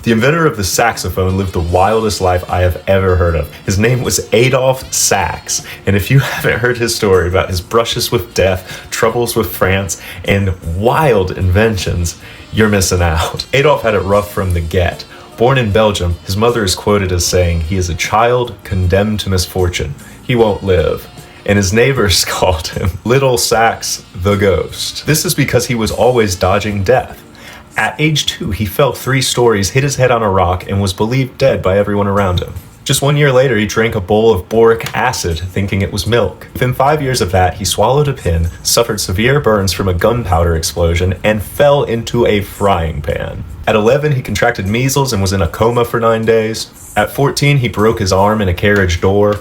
The inventor of the saxophone lived the wildest life I have ever heard of. His name was Adolphe Sax, and if you haven't heard his story about his brushes with death, troubles with France, and wild inventions, you're missing out. Adolphe had it rough from the get. Born in Belgium, his mother is quoted as saying, "He is a child condemned to misfortune. He won't live." And his neighbors called him Little Sax the Ghost. This is because he was always dodging death. At age 2, he fell 3 stories, hit his head on a rock, and was believed dead by everyone around him. Just 1 year later, he drank a bowl of boric acid, thinking it was milk. Within 5 years of that, he swallowed a pin, suffered severe burns from a gunpowder explosion, and fell into a frying pan. At 11, he contracted measles and was in a coma for 9 days. At 14, he broke his arm in a carriage door.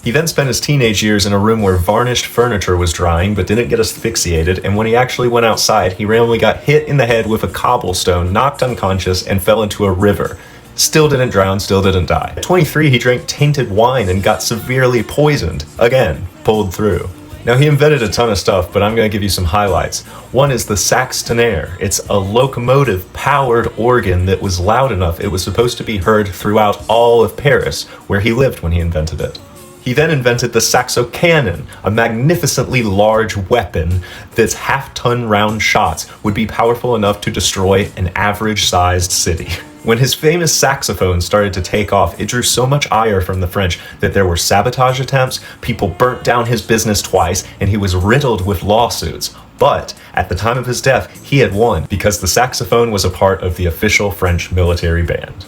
He then spent his teenage years in a room where varnished furniture was drying but didn't get asphyxiated, and when he actually went outside, he randomly got hit in the head with a cobblestone, knocked unconscious, and fell into a river. Still didn't drown, still didn't die. At 23, he drank tainted wine and got severely poisoned. Again, pulled through. Now, he invented a ton of stuff, but I'm going to give you some highlights. One is the sax tenor. It's a locomotive-powered organ that was loud enough it was supposed to be heard throughout all of Paris, where he lived when he invented it. He then invented the saxocannon, a magnificently large weapon that's half-ton round shots would be powerful enough to destroy an average-sized city. When his famous saxophone started to take off, it drew so much ire from the French that there were sabotage attempts, people burnt down his business twice, and he was riddled with lawsuits. But at the time of his death, he had won because the saxophone was a part of the official French military band.